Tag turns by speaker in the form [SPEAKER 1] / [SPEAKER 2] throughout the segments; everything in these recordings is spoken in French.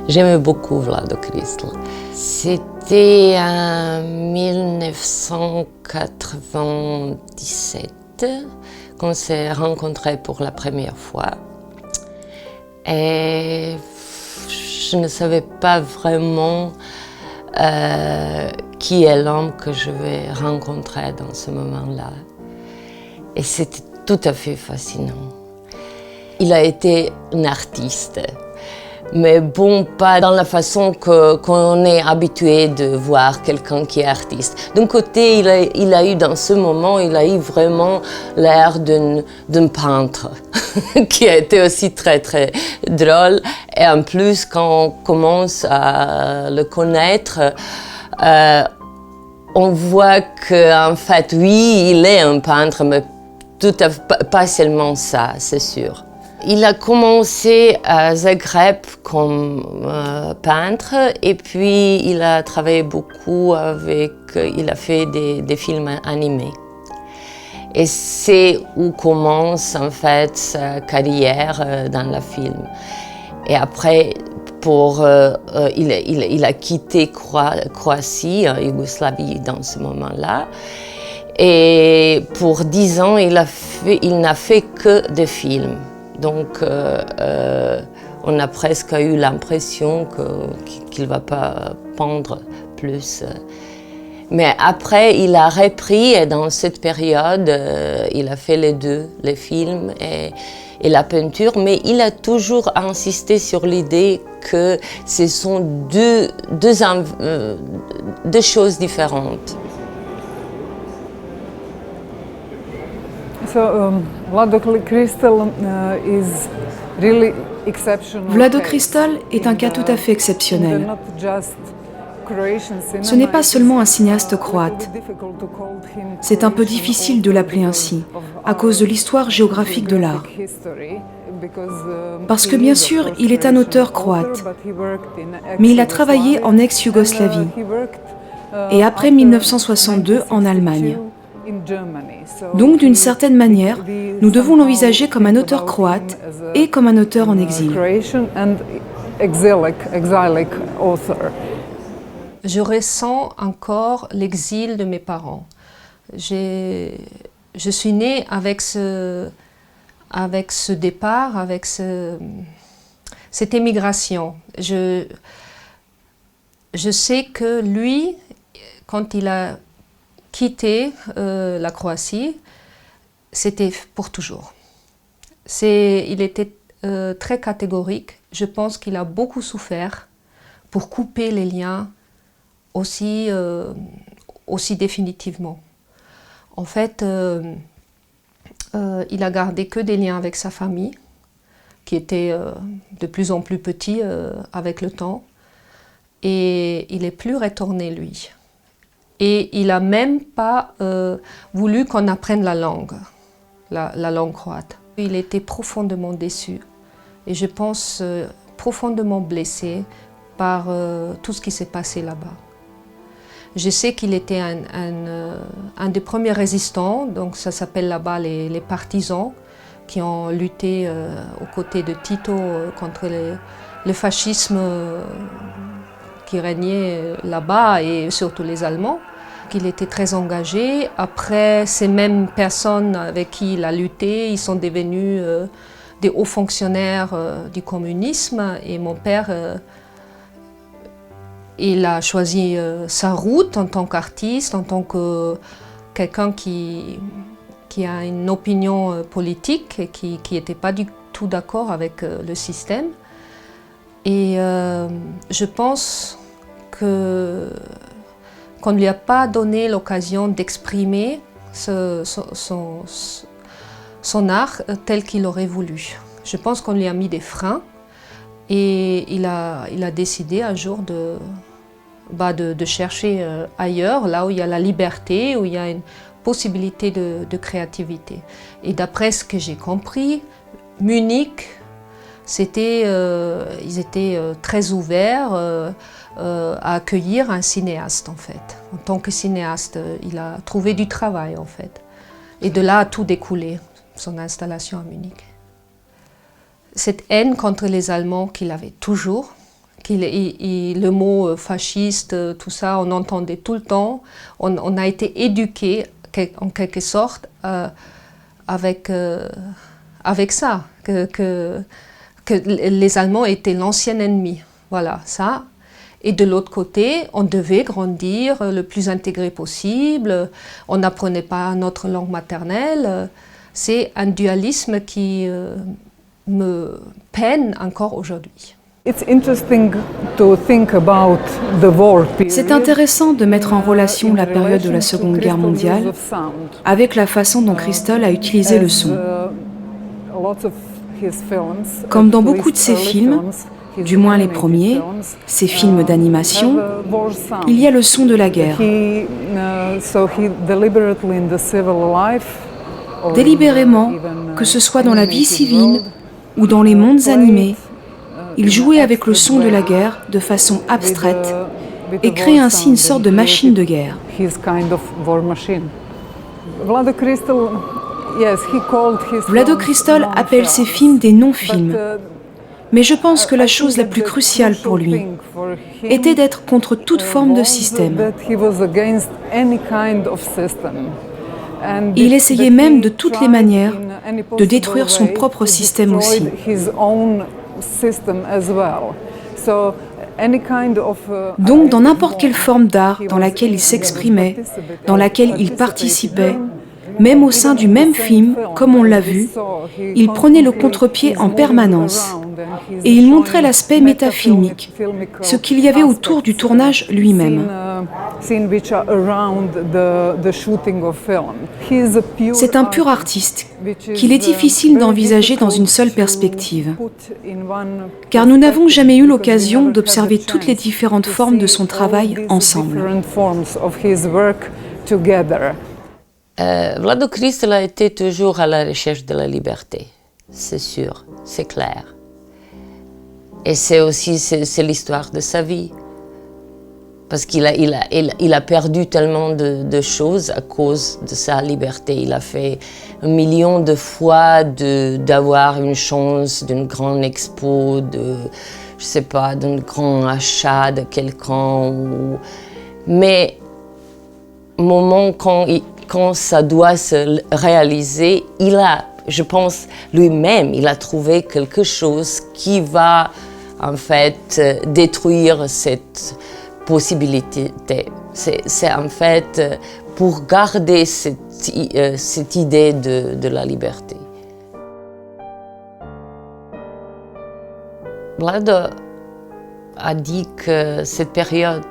[SPEAKER 1] J'aimais beaucoup Vlado Kristel. C'était en 1997 qu'on s'est rencontrés pour la première fois. Et je ne savais pas vraiment qui est l'homme que je vais rencontrer dans ce moment-là. Et c'était tout à fait fascinant. Il a été un artiste, mais bon, pas dans la façon qu'on est habitué de voir quelqu'un qui est artiste. D'un côté, il a eu dans ce moment, il a eu vraiment l'air d'un peintre, qui a été aussi très très drôle. Et en plus, quand on commence à le connaître, on voit qu'en fait, oui, il est un peintre, mais pas seulement ça, c'est sûr. Il a commencé à Zagreb comme peintre et puis il a travaillé beaucoup il a fait des films animés. Et c'est où commence en fait sa carrière dans le film. Et après, il a quitté Croatie, Yougoslavie dans ce moment-là. Et pour 10 ans, il n'a fait que des films. Donc, on a presque eu l'impression qu'il ne va pas peindre plus. Mais après, il a repris et dans cette période, il a fait les deux, les films et la peinture. Mais il a toujours insisté sur l'idée que ce sont deux choses différentes.
[SPEAKER 2] Vlado Kristel est un cas tout à fait exceptionnel. Ce n'est pas seulement un cinéaste croate. C'est un peu difficile de l'appeler ainsi, à cause de l'histoire géographique de l'art. Parce que bien sûr, il est un auteur croate, mais il a travaillé en ex-Yougoslavie et après 1962 en Allemagne. Donc, d'une certaine manière, nous devons l'envisager comme un auteur croate et comme un auteur en exil.
[SPEAKER 3] Je ressens encore l'exil de mes parents. Je suis née avec ce départ, avec cette émigration. Je sais que lui, quand il a quitté la Croatie, c'était pour toujours. Il était très catégorique. Je pense qu'il a beaucoup souffert pour couper les liens aussi définitivement. En fait, il a gardé que des liens avec sa famille, qui étaient de plus en plus petits avec le temps. Et il n'est plus retourné, lui. Et il n'a même pas voulu qu'on apprenne la langue croate. Il était profondément déçu et je pense profondément blessé par tout ce qui s'est passé là-bas. Je sais qu'il était un des premiers résistants, donc ça s'appelle là-bas les partisans, qui ont lutté aux côtés de Tito contre le fascisme qui régnait là-bas et surtout les Allemands. Il était très engagé. Après, ces mêmes personnes avec qui il a lutté, ils sont devenus des hauts fonctionnaires du communisme et mon père il a choisi sa route en tant qu'artiste, en tant que quelqu'un qui a une opinion politique et qui n'était pas du tout d'accord avec le système. Et je pense qu'on ne lui a pas donné l'occasion d'exprimer son art tel qu'il aurait voulu. Je pense qu'on lui a mis des freins et il a décidé un jour de chercher ailleurs, là où il y a la liberté, où il y a une possibilité de créativité. Et d'après ce que j'ai compris, Munich, ils étaient très ouverts à accueillir un cinéaste en fait. En tant que cinéaste, il a trouvé du travail en fait. Et de là a tout découlé, son installation à Munich. Cette haine contre les Allemands qu'il avait toujours, Le mot fasciste, tout ça, on entendait tout le temps. On a été éduqués, en quelque sorte, avec ça, que les Allemands étaient l'ancien ennemi. Voilà, ça. Et de l'autre côté, on devait grandir le plus intégré possible. On n'apprenait pas notre langue maternelle. C'est un dualisme qui me peine encore aujourd'hui.
[SPEAKER 2] C'est intéressant de mettre en relation la période de la Seconde Guerre mondiale avec la façon dont Crystal a utilisé le son. Comme dans beaucoup de ses films, du moins les premiers, ces films d'animation, il y a le son de la guerre. Délibérément, que ce soit dans la vie civile ou dans les mondes animés, il jouait avec le son de la guerre de façon abstraite et créait ainsi une sorte de machine de guerre. Vlado Crystal appelle ses films des non-films. Mais je pense que la chose la plus cruciale pour lui était d'être contre toute forme de système. Il essayait même de toutes les manières de détruire son propre système aussi. Donc, dans n'importe quelle forme d'art dans laquelle il s'exprimait, dans laquelle il participait, même au sein du même film, comme on l'a vu, il prenait le contre-pied en permanence et il montrait l'aspect métafilmique, ce qu'il y avait autour du tournage lui-même. C'est un pur artiste qu'il est difficile d'envisager dans une seule perspective, car nous n'avons jamais eu l'occasion d'observer toutes les différentes formes de son travail ensemble.
[SPEAKER 1] Vlado Crystal a été toujours à la recherche de la liberté, c'est sûr, c'est clair. Et c'est aussi c'est l'histoire de sa vie. Parce qu'il a perdu tellement de choses à cause de sa liberté. Il a fait 1 million de fois d'avoir une chance d'une grande expo, je sais pas, d'un grand achat de quelqu'un. Mais au moment quand ça doit se réaliser, je pense, lui-même, il a trouvé quelque chose qui va, en fait, détruire cette possibilité. C'est en fait pour garder cette idée de la liberté. Vlado a dit que cette période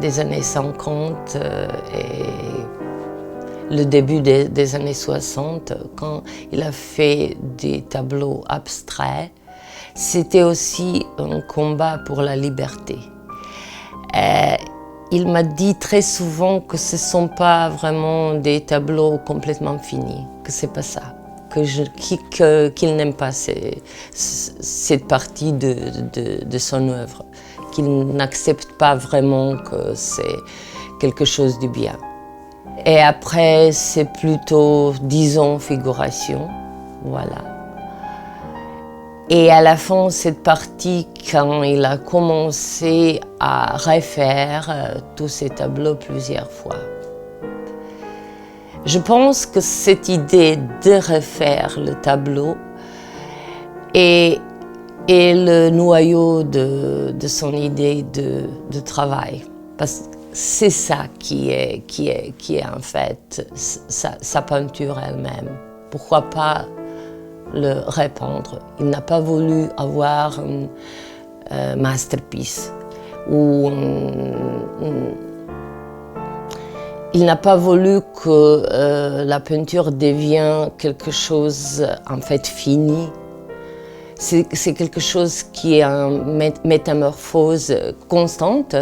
[SPEAKER 1] des années 50 et le début des années 60, quand il a fait des tableaux abstraits, c'était aussi un combat pour la liberté. Il m'a dit très souvent que ce ne sont pas vraiment des tableaux complètement finis, que ce n'est pas ça, qu'il n'aime pas cette partie de son œuvre, qu'il n'accepte pas vraiment que c'est quelque chose de bien. Et après, c'est plutôt, disons, figuration, voilà. Et à la fin, cette partie, quand il a commencé à refaire tous ces tableaux plusieurs fois. Je pense que cette idée de refaire le tableau est le noyau de son idée de travail. Parce que c'est ça qui est en fait sa peinture elle-même. Pourquoi pas le repeindre? Il n'a pas voulu avoir un masterpiece ou il n'a pas voulu que la peinture devienne quelque chose en fait fini. C'est quelque chose qui est en métamorphose constante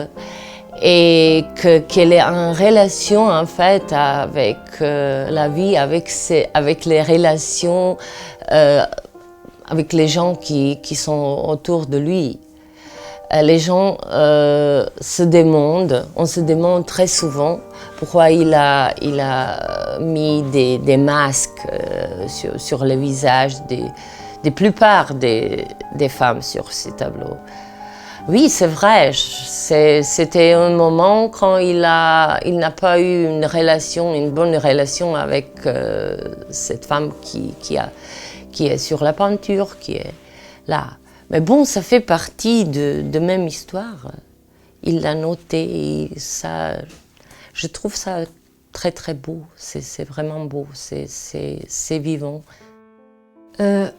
[SPEAKER 1] et qu'elle est en relation en fait avec la vie, avec les relations avec les gens qui sont autour de lui. Les gens se demandent très souvent pourquoi il a mis des masques sur le visage la plupart des femmes sur ces tableaux. Oui, c'est vrai, c'était un moment quand il n'a pas eu une bonne relation avec cette femme qui est sur la peinture, qui est là. Mais bon, ça fait partie de même histoire. Il l'a noté, et ça, je trouve ça très très beau, c'est vraiment beau, c'est vivant.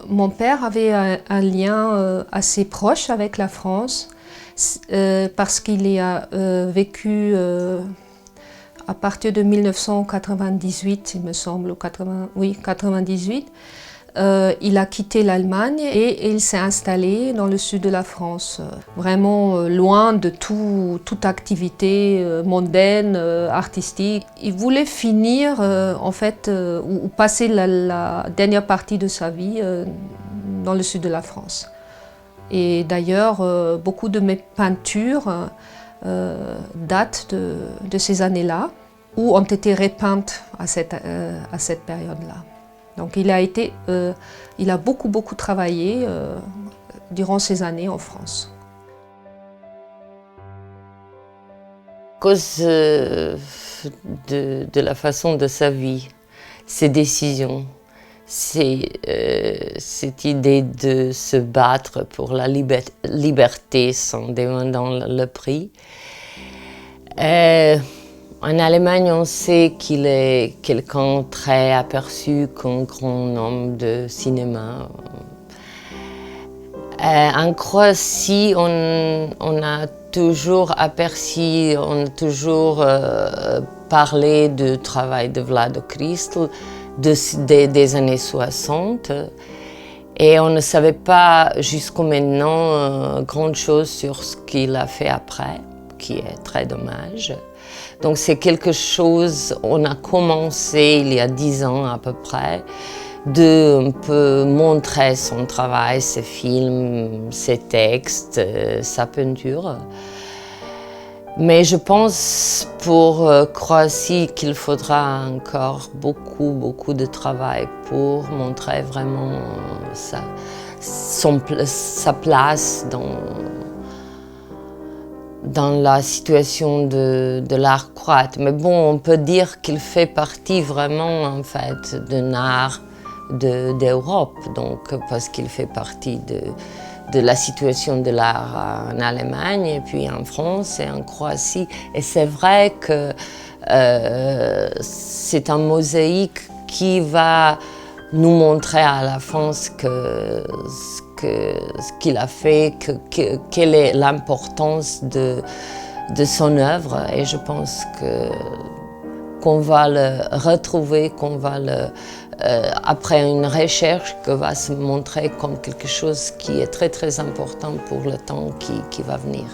[SPEAKER 3] Mon père avait un lien assez proche avec la France parce qu'il y a vécu à partir de 1998, il me semble, 98. Il a quitté l'Allemagne et il s'est installé dans le sud de la France, vraiment loin de toute activité mondaine, artistique. Il voulait finir, en fait, ou passer la dernière partie de sa vie dans le sud de la France. Et d'ailleurs, beaucoup de mes peintures datent de ces années-là, ou ont été repeintes à cette période-là. Donc il a beaucoup travaillé durant ces années en France.
[SPEAKER 1] À cause de la façon de sa vie, ses décisions, cette idée de se battre pour la liberté sans demander le prix. En Allemagne, on sait qu'il est quelqu'un très aperçu comme grand homme de cinéma. En Croatie, on a toujours aperçu, on a toujours parlé du travail de Vlado Kristel des années 60. Et on ne savait pas jusqu'à maintenant grand chose sur ce qu'il a fait après, qui est très dommage. Donc c'est quelque chose, on a commencé il y a 10 ans à peu près, de un peu montrer son travail, ses films, ses textes, sa peinture. Mais je pense pour Croatie qu'il faudra encore beaucoup de travail pour montrer vraiment sa place dans la situation de l'art croate. Mais bon, on peut dire qu'il fait partie vraiment, en fait, d'un art d'Europe, donc, parce qu'il fait partie de la situation de l'art en Allemagne, et puis en France et en Croatie. Et c'est vrai que c'est un mosaïque qui va nous montrer à la fin ce qu'il a fait, quelle est l'importance de son œuvre. Et je pense qu'on va le retrouver, après une recherche, que va se montrer comme quelque chose qui est très important pour le temps qui va venir.